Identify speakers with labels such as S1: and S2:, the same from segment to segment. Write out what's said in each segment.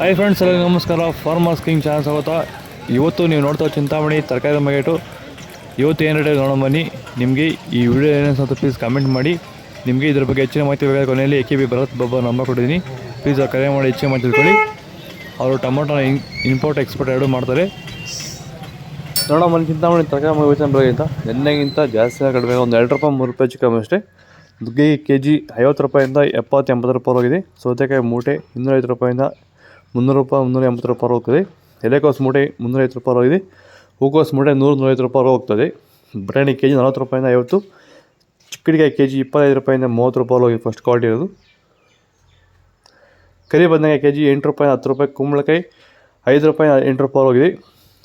S1: Hi friends, ಎಲ್ಲ ನಮಸ್ಕಾರ. Farmers king channel ಸ್ವಾಗತ. ಇವತ್ತು ನೀವು ನೋಡ್ತಾ ಚಿಂತಾಮಣಿ ತರಕಾರಿ ಮಾರ್ಕೆಟು. ಇವತ್ತು ಏನು ರೇಟ್ ನೋಡೋ ಬನ್ನಿ. ನಿಮಗೆ ಈ ವಿಡಿಯೋ ಏನೇನು ಅಂತ ಪ್ಲೀಸ್ ಕಮೆಂಟ್ ಮಾಡಿ. ನಿಮಗೆ ಇದ್ರ ಬಗ್ಗೆ ಹೆಚ್ಚಿನ ಮಾಹಿತಿ ಬೇಕಾದ ಕೊನೆಯಲ್ಲಿ AKB ಭರತ್ ಬಾಬಾ ನಂಬರ್ ಕೊಟ್ಟಿದ್ದೀನಿ. ಪ್ಲೀಸ್ ಕರೆ ಮಾಡಿ ಹೆಚ್ಚಿನ ಮಾಹಿತಿ ತಿಳ್ಕೊಳ್ಳಿ. ಅವರು ಟೊಮೊಟೊ ಇಂಪೋರ್ಟ್ ಎಕ್ಸ್ಪೋರ್ಟ್ ಎರಡೂ ಮಾಡ್ತಾರೆ. ನೋಡೋ ಬನ್ನಿ ಚಿಂತಾಮಣಿ ತರಕಾರಿ ಮಾರ್ಕೆಟ್ ಬೆಳಗಿಂತ ನೆನ್ನೆಗಿಂತ ಜಾಸ್ತಿ ಕಡಿಮೆ, ಒಂದು 2 ರೂಪಾಯಿ 3 ರೂಪಾಯಿ ಚಿಕನ್ ಅಷ್ಟೇ. ನುಗ್ಗೆ KG 50 ರೂಪಾಯಿಂದ 70-80 ರೂಪಾಯಿ ಹೋಗಿದೆ. ಸೌತೆಕಾಯಿ ಮೂಟೆ 250 ರೂಪಾಯಿಂದ 300 ರೂಪಾಯಿ 380 ರೂಪಾಯಿ ಹೋಗ್ತದೆ. ಎಲೆಕೋಸು ಮೂಟೆ 350 ರೂಪಾಯಿ ಹೋಗಿದೆ. ಹೂಕೋಸು ಮೂಟೆ 100-150 ರೂಪಾಯಿ ಹೋಗ್ತದೆ. ಬಟಾಣಿ KG 40 ರೂಪಾಯಿಂದ 50. ಚಿಕ್ಕಡಿಕಾಯಿ KG 25 ರೂಪಾಯಿಂದ 30 ರೂಪಾಯಿ ಹೋಗಿ ಫಸ್ಟ್ ಕ್ವಾಲಿಟಿ ಇರೋದು. ಕರಿ ಬದನೆಕಾಯಿ KG 8 ರೂಪಾಯಿ 10 ರೂಪಾಯಿ. ಕುಂಬಳಕಾಯಿ 5 ರೂಪಾಯಿ 8 ರೂಪಾಯಿ ಹೋಗಿದೆ.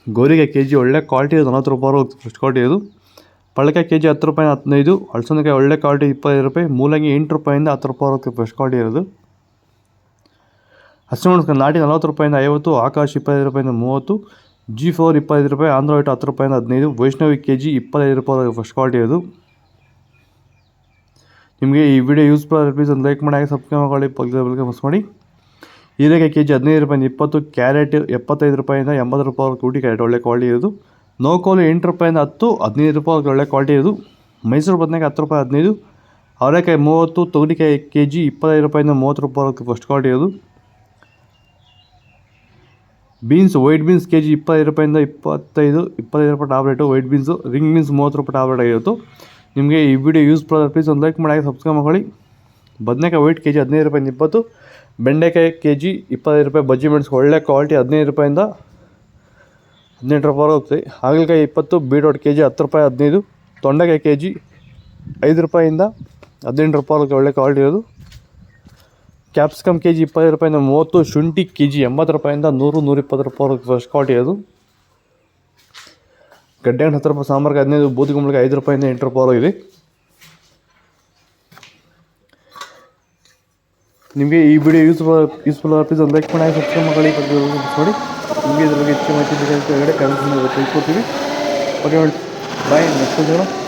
S1: ಗೋರಿಕಾಯಿ KG ಒಳ್ಳೆ ಕ್ವಾಲಿಟಿ 40 ರೂಪಾಯಿ ಹೋಗ್ತದೆ ಫಸ್ಟ್ ಕ್ವಾಲಿಟಿ ಇರೋದು. ಪಳಕಾಯಿ KG 10 ರೂಪಾಯಿ 15. ಹಲಸಂದಕಾಯಿ ಒಳ್ಳೆ ಕ್ವಾಲಿಟಿ 25 ರೂಪಾಯಿ. ಮೂಲಂಗಿ 8 ರೂಪಾಯಿಂದ 10 ರೂಪಾಯಿ ಹೋಗ್ತದೆ ಫಸ್ಟ್ ಕ್ವಾಲಿಟಿ ಇರೋದು. ಹಸಿಮೆಣಸಿನಕಾಯಿ ನಾಟಿ 40 ರೂಪಾಯಿಂದ 50. ಆಕಾಶ್ 25 ರೂಪಾಯಿಂದ 30. G4 25 ರೂಪಾಯಿ. ಆಂಧ್ರವೈಟ್ 10 ರೂಪಾಯಿಂದ 15. ವೈಷ್ಣವಿ KG 25 ರೂಪಾಯಿ ಫಸ್ಟ್ ಕ್ವಾಲಿಟಿ ಇರೋದು. ನಿಮಗೆ ಈ ವಿಡಿಯೋ ಯೂಸ್ಫುಲ್ ಆದರೆ ಪ್ಲೀಸ್ ಒಂದು ಲೈಕ್ ಮಾಡಿ, ಸಬ್ಸ್ಕ್ರೈಬ್ ಮಾಡಿ, ಪಕ್ಕದ ಮಿಸ್ ಮಾಡಿ. ಹೀರೆಕಾಯಿ KG 15 ರೂಪಾಯಿಂದ 20. ಕ್ಯಾರೆಟ್ 75 ರೂಪಾಯಿಂದ 80 ರೂಪಾಯಿ ಟೂಟಿ ಕ್ಯಾರೆಟ್ ಒಳ್ಳೆ ಕ್ವಾಲಿಟಿ ಇರೋದು. ನೋಕೋಲು 8 ರೂಪಾಯಿಂದ 10. 15 ರೂಪಾಯಿ ಒಳ್ಳೆ ಕ್ವಾಲಿಟಿ ಇರೋದು. ಮೈಸೂರು ಬದನೆಕಾಯಿ 10 ರೂಪಾಯಿ 15. ಅವರೆಕಾಯಿ 30. ತೊಗರಿಕಾಯಿ KG 25 ರೂಪಾಯಿಂದ 30 ರೂಪಾಯಿ ಫಸ್ಟ್ ಕ್ವಾಲಿಟಿ ಇರೋದು. ಬೀನ್ಸ್ ವೈಟ್ ಬೀನ್ಸ್ KG 25 ರೂಪಾಯಿಂದ 25 ರೂಪಾಯಿ ಟಾಬ್ಲೆಟು ವೈಟ್ ಬೀನ್ಸು. ರಿಂಗ್ ಬೀನ್ಸ್ 30 ರೂಪಾಯಿ ಟಾಬ್ಲೆಟ್ ಆಗಿತ್ತು. ನಿಮಗೆ ಈ ವಿಡಿಯೋ ಯೂಸ್ಫುಲ್ ಆದರೆ ಪ್ಲೀಸ್ ಒಂದು ಲೈಕ್ ಮಾಡಿ, ಸಬ್ಸ್ಕ್ರೈಬ್ ಮಾಡಿ. ಬದನೆಕಾಯಿ ವೈಟ್ KG 15 ರೂಪಾಯಿಂದ 20. ಬೆಂಡೆಕಾಯಿ KG 25 ರೂಪಾಯಿ. ಬಜ್ಜಿ ಮೆಣಸು ಒಳ್ಳೆ ಕ್ವಾಲಿಟಿ 15 ರೂಪಾಯಿಂದ 18 ರೂಪಾಯಿ ಹೋಗ್ತದೆ. ಹಾಗಲಕಾಯಿ 20. ಬೀಟ್ರೋಟ್ KG 10 ರೂಪಾಯಿ 15. ತೊಂಡೆಕಾಯಿ KG 5 ರೂಪಾಯಿಂದ 18 ರೂಪಾಯಿ ಒಳ್ಳೆ ಕ್ವಾಲಿಟಿ ಇರೋದು. ಕ್ಯಾಪ್ಸಿಕಮ್ KG 20 ರೂಪಾಯಿಂದ 30. ಶುಂಠಿ KG 80 ರೂಪಾಯಿಂದ 100-120 ರೂಪಾಯಿ ಫಸ್ಟ್ ಕ್ವಾಲಿಟಿ ಅದು. ಗಡ್ಡೆ ಹಣ್ಣು 10 ರೂಪಾಯಿ. ಸಾಂಬಾರ್ಗೆ 15. ಬೂದಿ ಕುಂಬಳಕಾಯಿ 5 ರೂಪಾಯಿಂದ 8 ರೂಪಾಯಿ ಹೋಗಿದೆ. ನಿಮಗೆ ಈ ವಿಡಿಯೋ ಯೂಸ್ಫುಲ್ ಪ್ಲೀಸ್ ಒಂದು ಲೈಕ್ ಮಾಡಿ, ಸಬ್ಸ್ಕ್ರೈಬ್ ಮಾಡಿ, ನೋಡಿ. ನಿಮಗೆ ಇದ್ರ ಬಗ್ಗೆ ಹೆಚ್ಚು ಮಾಹಿತಿ ಬೇಕಾಗುತ್ತೆ ಕಮೆಂಟ್ ಮಾಡಿ ತಿಳ್ಕೊತೀವಿ. Okay bye, next